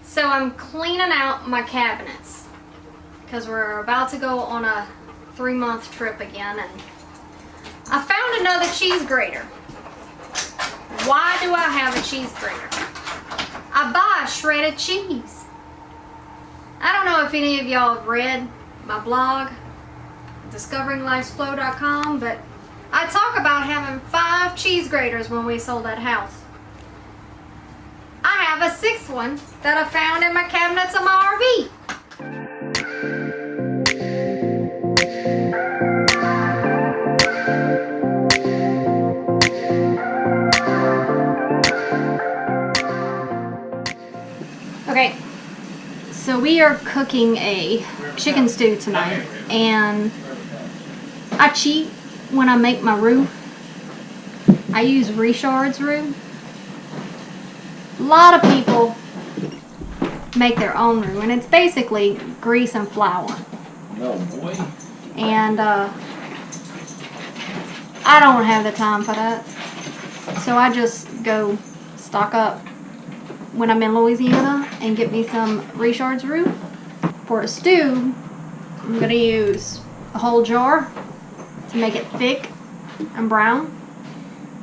So I'm cleaning out my cabinets because we're about to go on a 3-month trip again, and I found another cheese grater. Why do I have a cheese grater? I buy shredded cheese. I don't know if any of y'all have read my blog, discoveringlifesflow.com, but I talk about having 5 cheese graters when we sold that house. I have a 6th one that I found in my cabinets of my RV. Okay, so we are cooking a chicken stew tonight, and I cheat when I make my roux. I use Richard's roux. A lot of people make their own roux, and it's basically grease and flour. No boy. And I don't have the time for that, so I just go stock up when I'm in Louisiana and get me some Richard's roux. For a stew, I'm going to use a whole jar to make it thick and brown.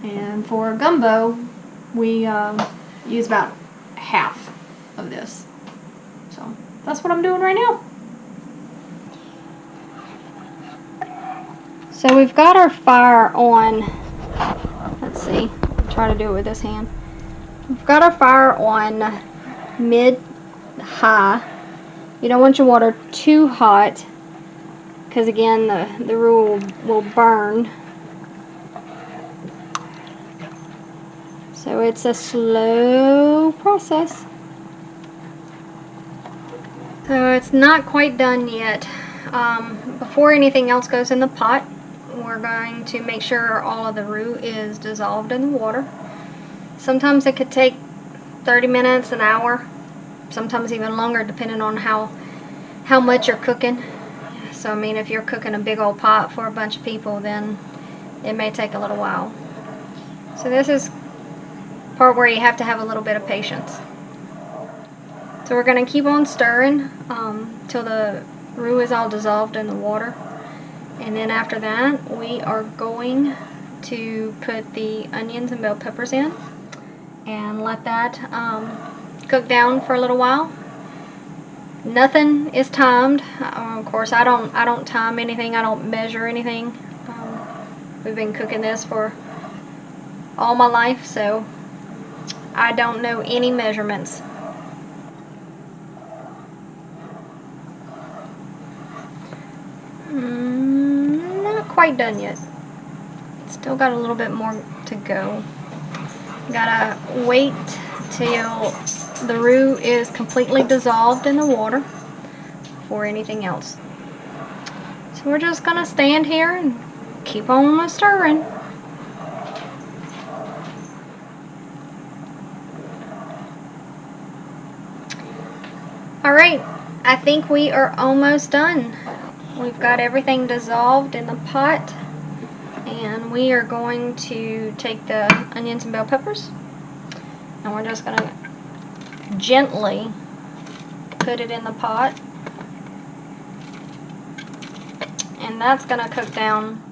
And for a gumbo, we use about half of this. So that's what I'm doing right now. So we've got our fire on. Let's see, try to do it with this hand. We've got our fire on mid-high. You don't want your water too hot, because again the roux will burn. So it's a slow process. So it's not quite done yet. Before anything else goes in the pot, we're going to make sure all of the roux is dissolved in the water. Sometimes it could take 30 minutes, an hour, sometimes even longer, depending on how much you're cooking. So I mean, if you're cooking a big old pot for a bunch of people, then it may take a little while. So this is part where you have to have a little bit of patience. So we're going to keep on stirring till the roux is all dissolved in the water, and then after that we are going to put the onions and bell peppers in and let that cook down for a little while. Nothing is timed. Of course, I don't time anything. I don't measure anything. We've been cooking this for all my life, so I don't know any measurements. Not quite done yet. Still got a little bit more to go. Gotta wait till the roux is completely dissolved in the water before anything else. So we're just gonna stand here and keep on stirring. Alright, I think we are almost done. We've got everything dissolved in the pot, and we are going to take the onions and bell peppers, and we're just going to gently put it in the pot, and that's going to cook down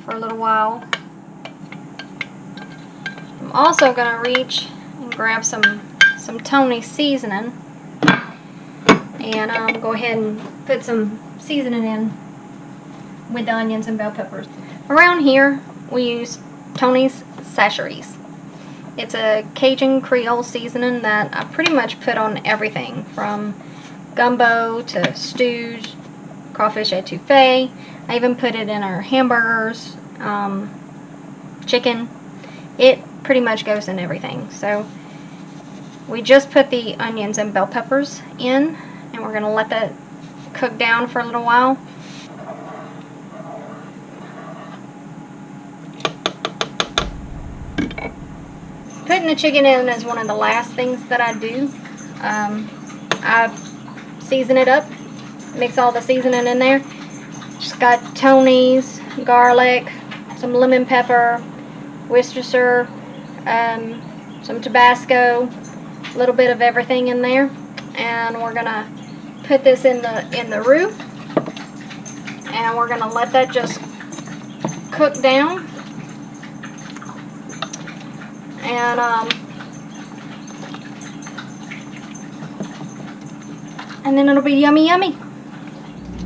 for a little while. I'm also going to reach and grab some Tony seasoning, and I'll go ahead and put some seasoning in with the onions and bell peppers. Around here we use Tony's Sacheries. It's a Cajun Creole seasoning that I pretty much put on everything, from gumbo to stews, crawfish etouffee. I even put it in our hamburgers, chicken. It pretty much goes in everything. So we just put the onions and bell peppers in, and we're going to let that cook down for a little while. Putting the chicken in is one of the last things that I do. I season it up, mix all the seasoning in there. Just got Tony's, garlic, some lemon pepper, Worcestershire, some Tabasco, A little bit of everything in there. And we're gonna put this in the roux. And we're gonna let that just cook down. And then it'll be yummy, yummy.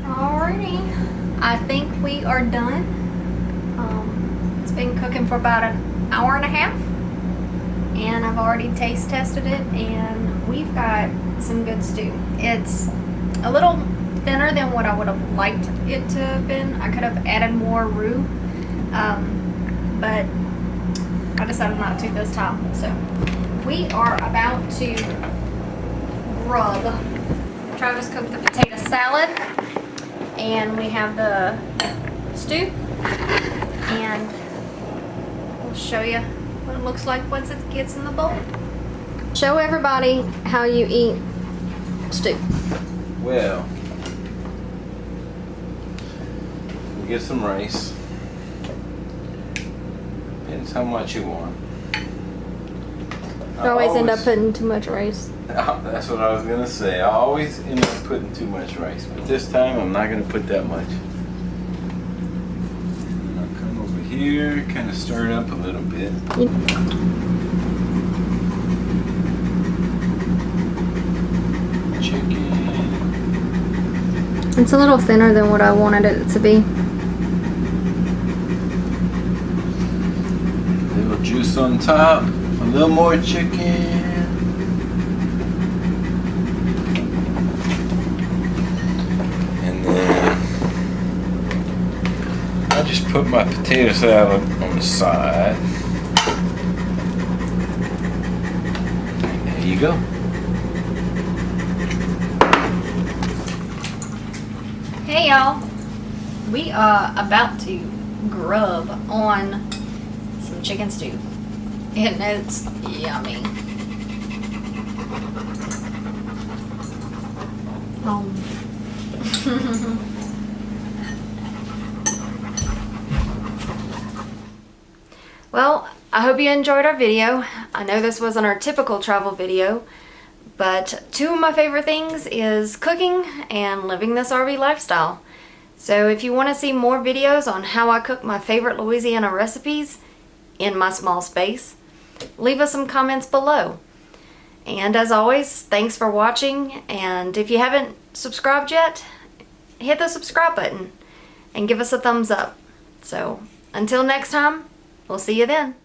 Alrighty, I think we are done. It's been cooking for about an hour and a half, and I've already taste tested it, and we've got some good stew. It's a little thinner than what I would have liked it to have been. I could have added more roux, but I decided not to this time. So we are about to grub. Travis cooked the potato salad, and we have the stew, and we'll show you what it looks like once it gets in the bowl. Show everybody how you eat stew. Well, we get some rice. Depends how much you want. I always end up putting too much rice. That's what I was gonna say. I always end up putting too much rice, but this time I'm not gonna put that much. And I'll come over here, kind of stir it up a little bit. Chicken. It's a little thinner than what I wanted it to be. A little juice on top. A little more chicken. I just put my potato salad on the side. And there you go. Hey y'all, we are about to grub on some chicken stew, and it's yummy. Well, I hope you enjoyed our video. I know this wasn't our typical travel video, but two of my favorite things is cooking and living this RV lifestyle. So if you want to see more videos on how I cook my favorite Louisiana recipes in my small space, leave us some comments below. And as always, thanks for watching, and if you haven't subscribed yet, hit the subscribe button and give us a thumbs up. So until next time, we'll see you then.